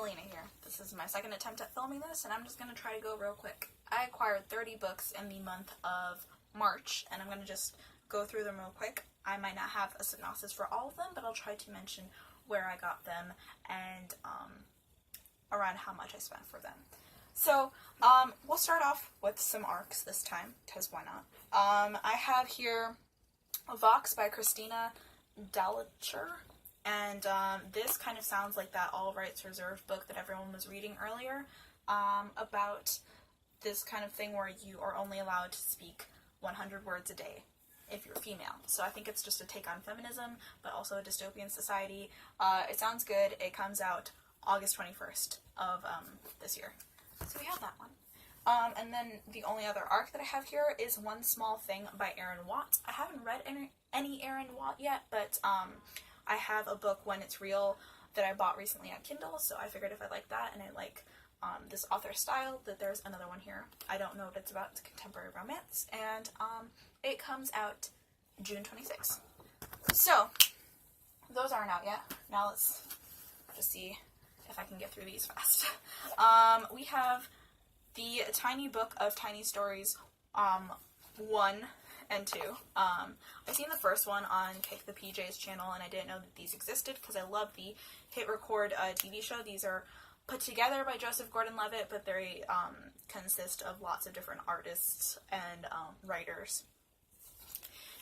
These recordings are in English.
Melina here. This is my second attempt at filming this, and I'm just going to try to go real quick. I acquired 30 books in the month of March, and I'm going to just go through them real quick. I might not have a synopsis for all of them, but I'll try to mention where I got them and around how much I spent for them. So, we'll start off with some arcs this time, because why not? I have here Vox by Christina Dall'Ocher, and this kind of sounds like that All Rights Reserved book that everyone was reading earlier, about this kind of thing where you are only allowed to speak 100 words a day if you're female. So I think it's just a take on feminism, but also a dystopian society. It sounds good. It comes out August 21st of this year. So we have that one. And then the only other arc that I have here is One Small Thing by Erin Watt. I haven't read any Erin Watt yet, but I have a book, When It's Real, that I bought recently on Kindle, so I figured if I like that and I like this author style, that there's another one here. I don't know what it's about. It's a contemporary romance, and it comes out June 26th. So, those aren't out yet. Now let's just see if I can get through these fast. We have the Tiny Book of Tiny Stories 1 and 2. I've seen the first one on Kick the PJ's channel, and I didn't know that these existed because I love the Hit Record TV show. These are put together by Joseph Gordon-Levitt, but they consist of lots of different artists and writers.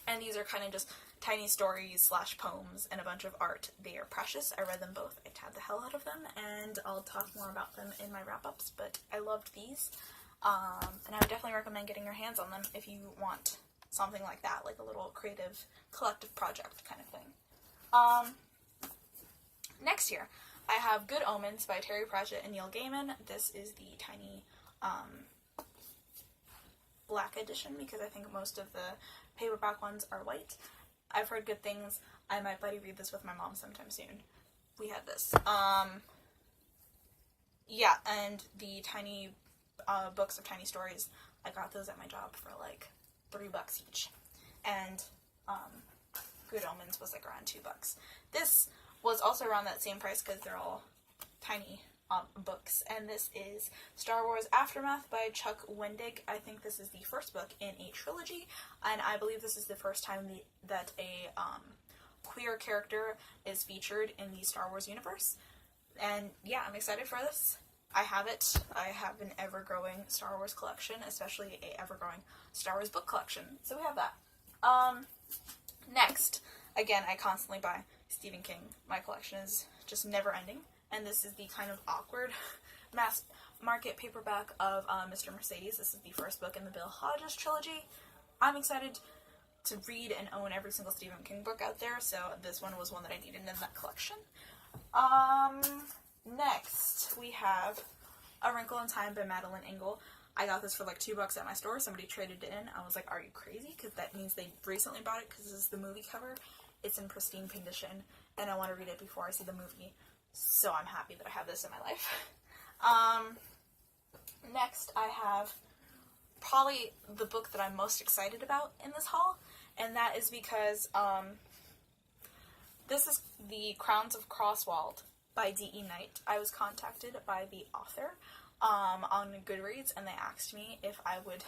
And these are kind of just tiny stories / poems and a bunch of art. They are precious. I read them both. I tabbed the hell out of them, and I'll talk more about them in my wrap-ups, but I loved these. And I would definitely recommend getting your hands on them if you want something like that, like a little creative, collective project kind of thing. Next here, I have Good Omens by Terry Pratchett and Neil Gaiman. This is the tiny black edition, because I think most of the paperback ones are white. I've heard good things. I might buddy read this with my mom sometime soon. We had this. Yeah, and the tiny books of tiny stories, I got those at my job for like $3 each. And Good Omens was like around $2. This was also around that same price because they're all tiny books. And this is Star Wars Aftermath by Chuck Wendig. I think this is the first book in a trilogy, and I believe this is the first time that a queer character is featured in the Star Wars universe. And yeah, I'm excited for this. I have it. I have an ever-growing Star Wars collection, especially a ever-growing Star Wars book collection. So we have that. Next, again, I constantly buy Stephen King. My collection is just never-ending. And this is the kind of awkward mass market paperback of Mr. Mercedes. This is the first book in the Bill Hodges trilogy. I'm excited to read and own every single Stephen King book out there, so this one was one that I needed in that collection. Next, we have A Wrinkle in Time by Madeleine L'Engle. I got this for like $2 at my store. Somebody traded it in. I was like, are you crazy? Because that means they recently bought it, because this is the movie cover. It's in pristine condition, and I want to read it before I see the movie. So I'm happy that I have this in my life. Next, I have probably the book that I'm most excited about in this haul, and that is because this is The Crowns of Crosswald by D.E. Knight. I was contacted by the author on Goodreads, and they asked me if I would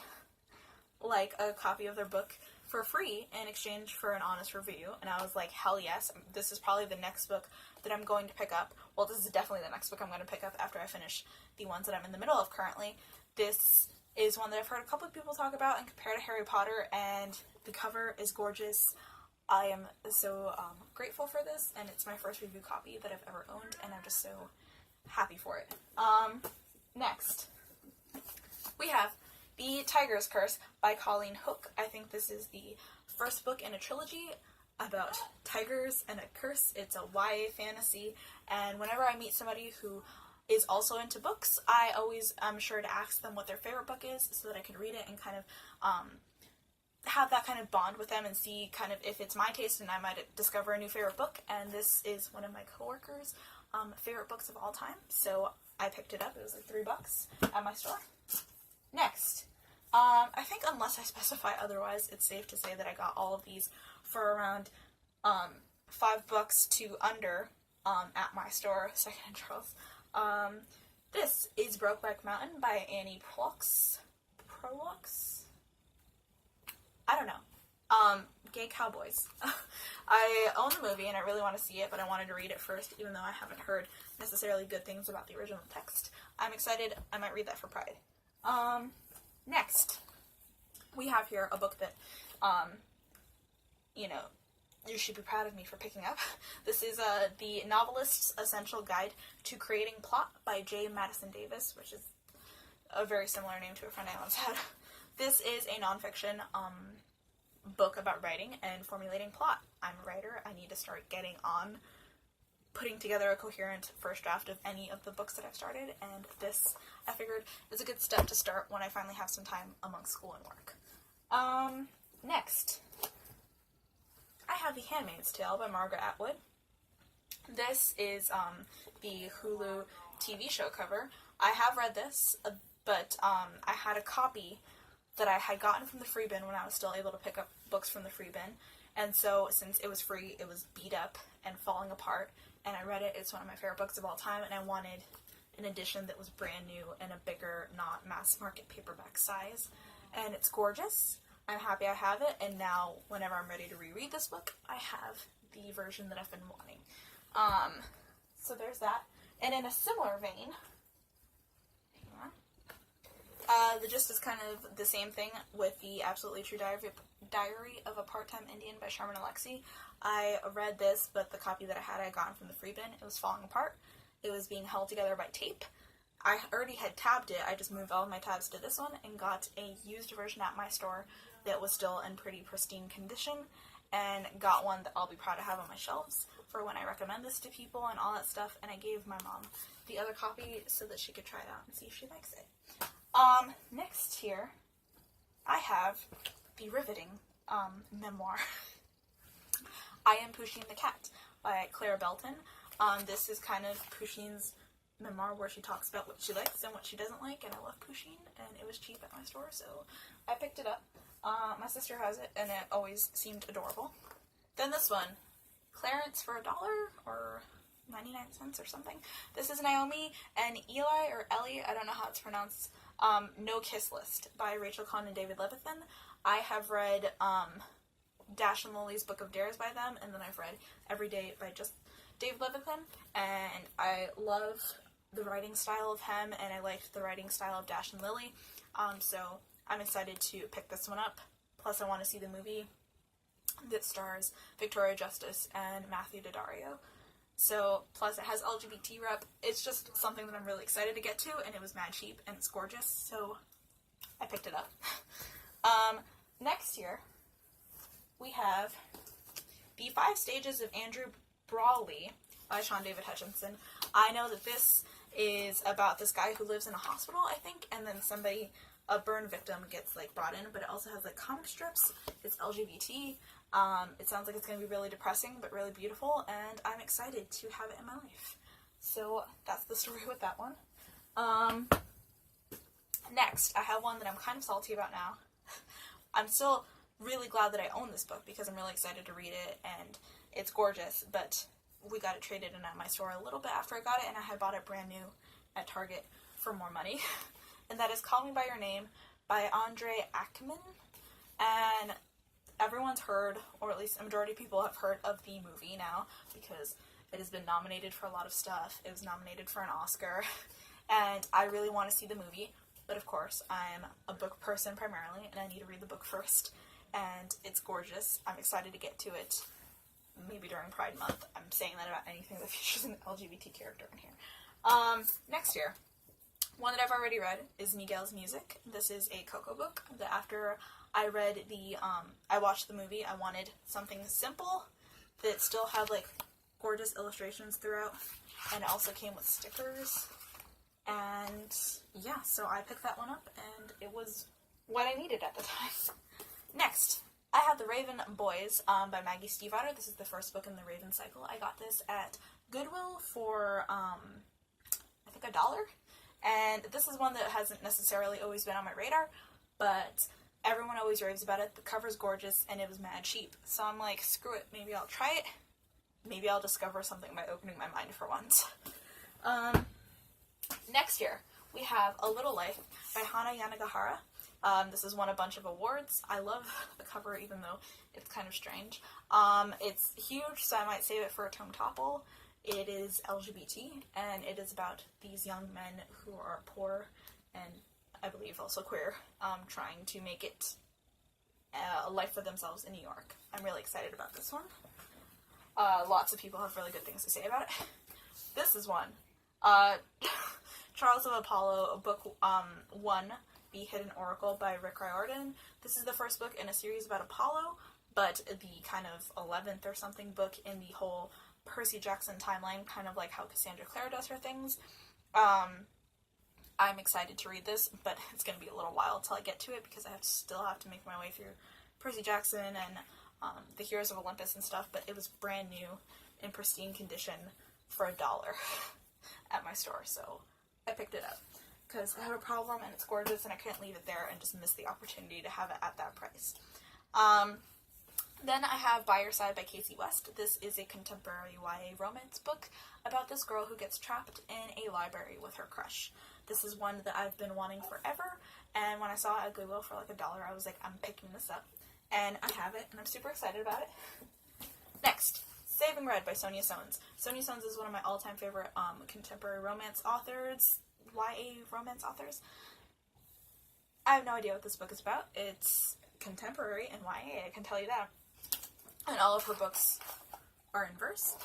like a copy of their book for free in exchange for an honest review, and I was like, hell yes. This is probably the next book that I'm going to pick up. Well, this is definitely the next book I'm going to pick up after I finish the ones that I'm in the middle of currently. This is one that I've heard a couple of people talk about and compare to Harry Potter, and the cover is gorgeous. I am so grateful for this, and it's my first review copy that I've ever owned, and I'm just so happy for it. Next, we have The Tiger's Curse by Colleen Hooke. I think this is the first book in a trilogy about tigers and a curse. It's a YA fantasy, and whenever I meet somebody who is also into books, I always am sure to ask them what their favorite book is so that I can read it and kind of have that kind of bond with them and see kind of if it's my taste, and I might discover a new favorite book. And this is one of my coworkers' favorite books of all time, so I picked it up. It was like $3 at my store. Next, I think unless I specify otherwise, it's safe to say that I got all of these for around $5 to under at my store, Second and Charles. This is Brokeback Mountain by Annie Prolux. I don't know. Gay Cowboys. I own the movie and I really want to see it, but I wanted to read it first, even though I haven't heard necessarily good things about the original text. I'm excited. I might read that for Pride. Next, we have here a book that, you should be proud of me for picking up. This is The Novelist's Essential Guide to Creating Plot by J. Madison Davis, which is a very similar name to a friend I once had. This is a nonfiction book about writing and formulating plot. I'm a writer. I need to start getting on putting together a coherent first draft of any of the books that I've started, and this, I figured, is a good step to start when I finally have some time amongst school and work. Next, I have The Handmaid's Tale by Margaret Atwood. This is the Hulu TV show cover. I have read this, but I had a copy that I had gotten from the free bin when I was still able to pick up books from the free bin. And so, since it was free, it was beat up and falling apart. And I read it. It's one of my favorite books of all time. And I wanted an edition that was brand new and a bigger, not mass market paperback size. And it's gorgeous. I'm happy I have it. And now, whenever I'm ready to reread this book, I have the version that I've been wanting. So there's that. And in a similar vein, the gist is kind of the same thing with the Absolutely True Diary of a Part-Time Indian by Sharmin Alexie. I read this, but the copy that I had gotten from the free bin. It was falling apart. It was being held together by tape. I already had tabbed it. I just moved all of my tabs to this one and got a used version at my store that was still in pretty pristine condition, and got one that I'll be proud to have on my shelves for when I recommend this to people and all that stuff. And I gave my mom the other copy so that she could try it out and see if she likes it. Next here, I have the riveting, memoir, I Am Pusheen the Cat by Clara Belton. This is kind of Pusheen's memoir where she talks about what she likes and what she doesn't like, and I love Pusheen, and it was cheap at my store, so I picked it up. My sister has it, and it always seemed adorable. Then this one, Clarence for $1 or 99 cents or something. This is Naomi and Eli, or Ellie, I don't know how it's pronounced, No Kiss List by Rachel Kahn and David Levithan. I have read Dash and Lily's Book of Dares by them, and then I've read Every Day by just David Levithan, and I love the writing style of him, and I liked the writing style of Dash and Lily, so I'm excited to pick this one up. Plus I want to see the movie that stars Victoria Justice and Matthew Daddario. So, plus it has LGBT rep. It's just something that I'm really excited to get to, and it was mad cheap, and it's gorgeous, so I picked it up. Next here, we have The 5 Stages of Andrew Brawley by Sean David Hutchinson. I know that this is about this guy who lives in a hospital, I think, and then a burn victim gets, brought in, but it also has, comic strips. It's LGBT. It sounds like it's going to be really depressing, but really beautiful, and I'm excited to have it in my life. So, that's the story with that one. Next, I have one that I'm kind of salty about now. I'm still really glad that I own this book, because I'm really excited to read it, and it's gorgeous, but we got it traded in at my store a little bit after I got it, and I had bought it brand new at Target for more money. And that is Call Me By Your Name by Andre Ackman. And everyone's heard, or at least a majority of people have heard of the movie now, because it has been nominated for a lot of stuff. It was nominated for an Oscar, and I really want to see the movie, but of course, I'm a book person primarily, and I need to read the book first, and it's gorgeous. I'm excited to get to it, maybe during Pride Month. I'm saying that about anything that features an LGBT character in here. Next year, one that I've already read is Miguel's Music. This is a Coco book that after I read I watched the movie, I wanted something simple that still had, gorgeous illustrations throughout, and it also came with stickers, and yeah, so I picked that one up, and it was what I needed at the time. Next, I have The Raven Boys by Maggie Stiefvater. This is the first book in the Raven cycle. I got this at Goodwill for, I think $1. And this is one that hasn't necessarily always been on my radar, but everyone always raves about it. The cover's gorgeous, and it was mad cheap. So I'm like, screw it, maybe I'll try it. Maybe I'll discover something by opening my mind for once. Next year, we have A Little Life by Hana Yanagihara. This has won a bunch of awards. I love the cover, even though it's kind of strange. It's huge, so I might save it for a tome topple. It is LGBT, and it is about these young men who are poor and I believe also queer, trying to make it a life for themselves in New York. I'm really excited about this one. Lots of people have really good things to say about it. This is one. Charles of Apollo, book 1, The Hidden Oracle by Rick Riordan. This is the first book in a series about Apollo, but the kind of 11th or something book in the whole Percy Jackson timeline, kind of like how Cassandra Clare does her things. I'm excited to read this, but it's going to be a little while until I get to it because I still have to make my way through Percy Jackson and the Heroes of Olympus and stuff, but it was brand new in pristine condition for $1 at my store, so I picked it up because I have a problem and it's gorgeous and I can't leave it there and just miss the opportunity to have it at that price. Then I have By Your Side by Casey West. This is a contemporary YA romance book about this girl who gets trapped in a library with her crush. This is one that I've been wanting forever, and when I saw it at Goodwill for like $1, I was like, I'm picking this up. And I have it, and I'm super excited about it. Next, Saving Red by Sonia Sones. Sonia Sones is one of my all-time favorite contemporary romance authors, YA romance authors. I have no idea what this book is about. It's contemporary and YA, I can tell you that. And all of her books are in verse.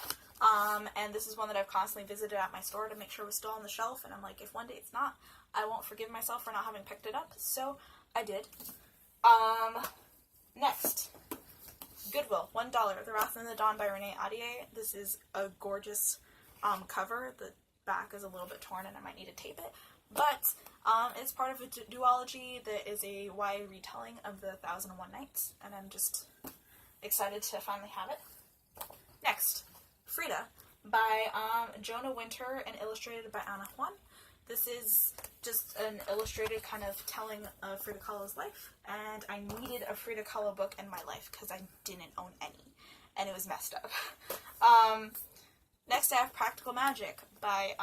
And this is one that I've constantly visited at my store to make sure it was still on the shelf, and I'm like, if one day it's not, I won't forgive myself for not having picked it up, so I did. Next, Goodwill, $1, The Wrath and the Dawn by Renee Ahdieh. This is a gorgeous cover. The back is a little bit torn and I might need to tape it, but it's part of a duology that is a YA retelling of the 1001 Nights, and I'm just excited to finally have it. Next, Frida by Jonah Winter and illustrated by Anna Juan. This is just an illustrated kind of telling of Frida Kahlo's life, and I needed a Frida Kahlo book in my life because I didn't own any, and it was messed up. Next I have Practical Magic by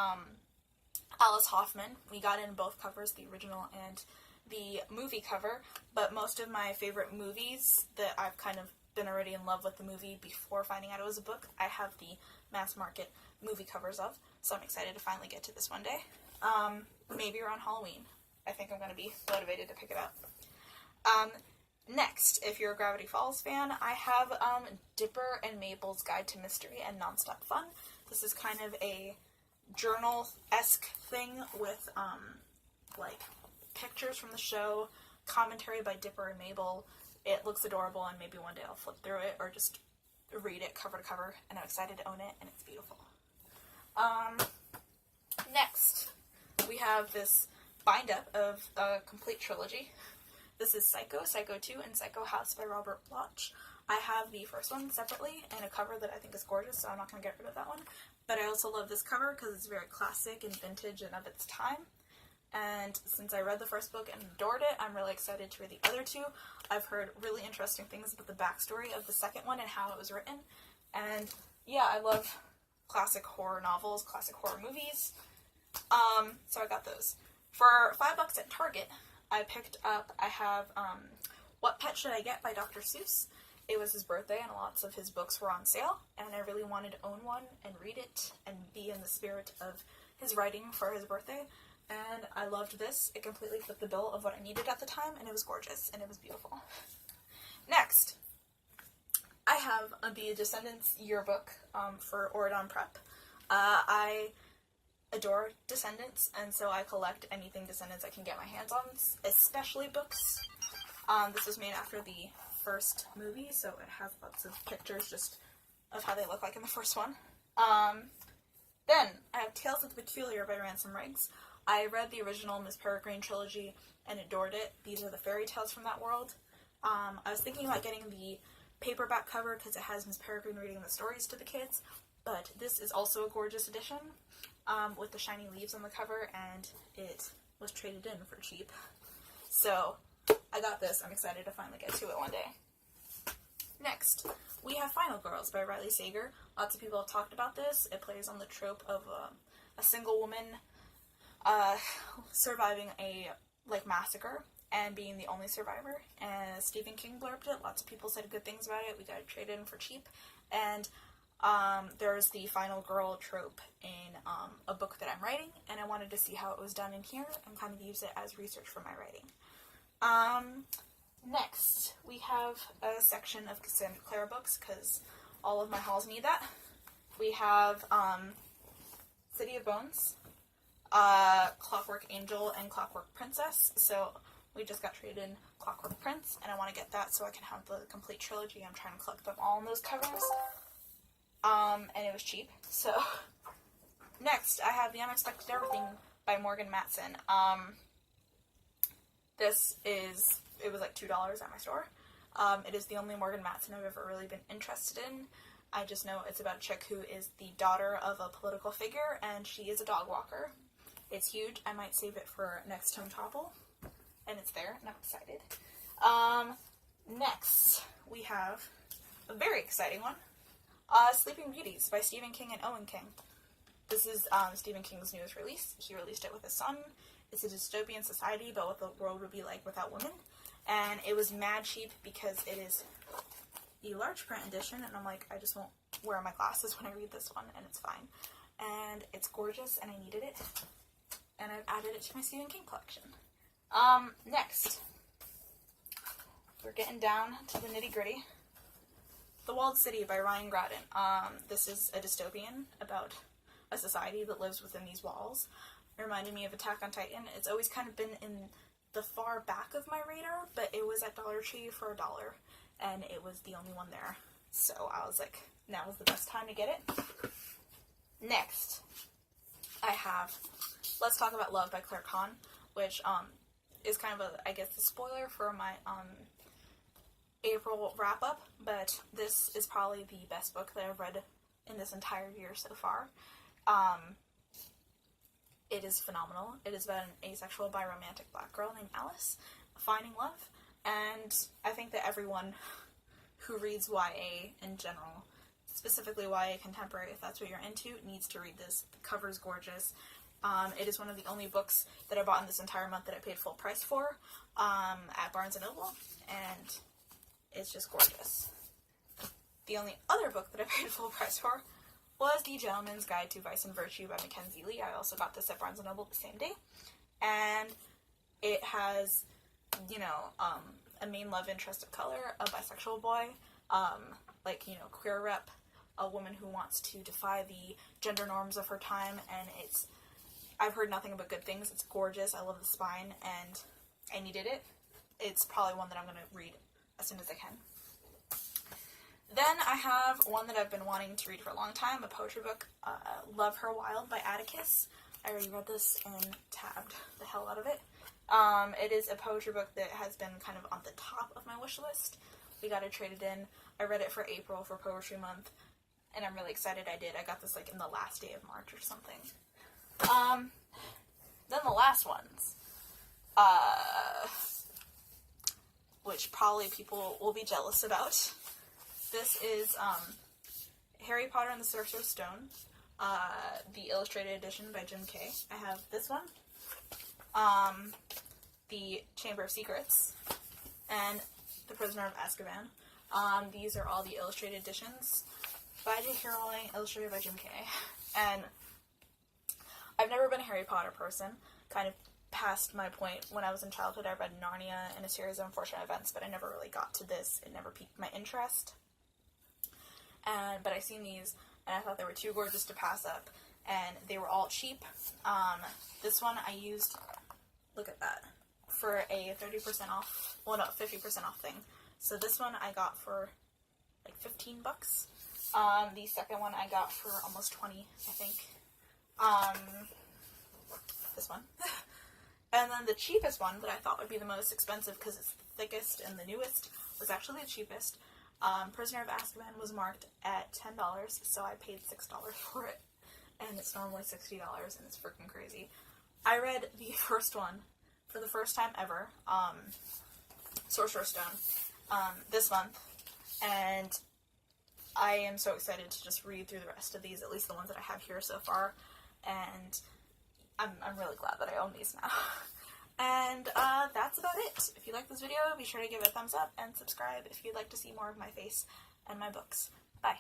Alice Hoffman. We got in both covers, the original and the movie cover, but most of my favorite movies that I've kind of been already in love with the movie before finding out it was a book, I have the mass market movie covers of, so I'm excited to finally get to this one day. Maybe around Halloween. I think I'm going to be motivated to pick it up. Next, if you're a Gravity Falls fan, I have Dipper and Mabel's Guide to Mystery and Nonstop Fun. This is kind of a journal-esque thing with like pictures from the show, commentary by Dipper and Mabel. It looks adorable, and maybe one day I'll flip through it or just read it cover to cover, and I'm excited to own it, and it's beautiful. Next, we have this bind-up of a complete trilogy. This is Psycho, Psycho 2, and Psycho House by Robert Bloch. I have the first one separately, and a cover that I think is gorgeous, so I'm not going to get rid of that one. But I also love this cover because it's very classic and vintage and of its time. And since I read the first book and adored it, I'm really excited to read the other two. I've heard really interesting things about the backstory of the second one and how it was written. And yeah, I love classic horror novels, classic horror movies. So I got those. For $5 at Target, I have What Pet Should I Get by Dr. Seuss. It was his birthday and lots of his books were on sale, and I really wanted to own one and read it and be in the spirit of his writing for his birthday. And I loved this. It completely fit the bill of what I needed at the time, and it was gorgeous, and it was beautiful. Next, I have the Descendants yearbook for Oridon Prep. I adore Descendants, and so I collect anything Descendants I can get my hands on, especially books. This was made after the first movie, so it has lots of pictures just of how they look like in the first one. Then, I have Tales of the Peculiar by Ransom Riggs. I read the original Miss Peregrine trilogy and adored it. These are the fairy tales from that world. I was thinking about getting the paperback cover because it has Miss Peregrine reading the stories to the kids, but this is also a gorgeous edition with the shiny leaves on the cover, and it was traded in for cheap. So I got this. I'm excited to finally get to it one day. Next, we have Final Girls by Riley Sager. Lots of people have talked about this. It plays on the trope of a single woman uh, surviving a massacre and being the only survivor. And Stephen King blurbed it. Lots of people said good things about it. We got it traded in for cheap. And there's the final girl trope in a book that I'm writing, and I wanted to see how it was done in here and kind of use it as research for my writing. Next, we have a section of Cassandra Clare books, because all of my hauls need that. We have City of Bones, Clockwork Angel, and Clockwork Princess. So we just got traded in Clockwork Prince, and I want to get that so I can have the complete trilogy. I'm trying to collect them all in those covers. And it was cheap. So, next, I have The Unexpected Everything by Morgan Matson. It was like $2 at my store. It is the only Morgan Matson I've ever really been interested in. I just know it's about a chick who is the daughter of a political figure, and she is a dog walker. It's huge. I might save it for next Tome Topple. And it's there, and I'm excited. Next, we have a very exciting one. Sleeping Beauties by Stephen King and Owen King. This is Stephen King's newest release. He released it with his son. It's a dystopian society, but what the world would be like without women. And it was mad cheap because it is the large print edition, and I'm like, I just won't wear my glasses when I read this one, and it's fine. And it's gorgeous, and I needed it. And I've added it to my Stephen King collection. Next, we're getting down to the nitty-gritty. The Walled City by Ryan Graudin. This is a dystopian about a society that lives within these walls. It reminded me of Attack on Titan. It's always kind of been in the far back of my radar, but it was at Dollar Tree for $1, and it was the only one there. So I was like, now is the best time to get it. Next, I have Let's Talk About Love by Claire Kahn, which is kind of a, I guess, a spoiler for my April wrap-up, but this is probably the best book that I've read in this entire year so far. It is phenomenal. It is about an asexual biromantic black girl named Alice finding love, and I think that everyone who reads YA in general, specifically YA contemporary, if that's what you're into, needs to read this. The cover is gorgeous. It is one of the only books that I bought in this entire month that I paid full price for at Barnes & Noble, and it's just gorgeous. The only other book that I paid full price for was The Gentleman's Guide to Vice and Virtue by Mackenzie Lee. I also got this at Barnes & Noble the same day. And it has, a main love interest of color, a bisexual boy, queer rep, a woman who wants to defy the gender norms of her time, and I've heard nothing but good things. It's gorgeous. I love the spine, and I needed it. It's probably one that I'm going to read as soon as I can. Then I have one that I've been wanting to read for a long time, a poetry book, Love Her Wild by Atticus. I already read this and tabbed the hell out of it. It is a poetry book that has been kind of on the top of my wish list. We got it traded in. I read it for April for Poetry Month, and I'm really excited I did. I got this in the last day of March or something. Then the last ones, which probably people will be jealous about. This is Harry Potter and the Sorcerer's Stone, the illustrated edition by Jim Kay. I have this one, the Chamber of Secrets, and The Prisoner of Azkaban. These are all the illustrated editions by J.K. Rowling, illustrated by Jim Kay. And I've never been a Harry Potter person, kind of past my point. When I was in childhood, I read Narnia and A Series of Unfortunate Events, but I never really got to this. It never piqued my interest. But I seen these, and I thought they were too gorgeous to pass up, and they were all cheap. This one I used, look at that, for a 30% off, 50% off thing. So this one I got for like $15. The second one I got for almost 20, I think. This one. And then the cheapest one that I thought would be the most expensive because it's the thickest and the newest was actually the cheapest. Prisoner of Azkaban was marked at $10, so I paid $6 for it. And it's normally $60, and it's freaking crazy. I read the first one for the first time ever, Sorcerer's Stone, this month, and I am so excited to just read through the rest of these, at least the ones that I have here so far, and I'm really glad that I own these now. And that's about it. If you like this video, be sure to give it a thumbs up and subscribe if you'd like to see more of my face and my books. Bye.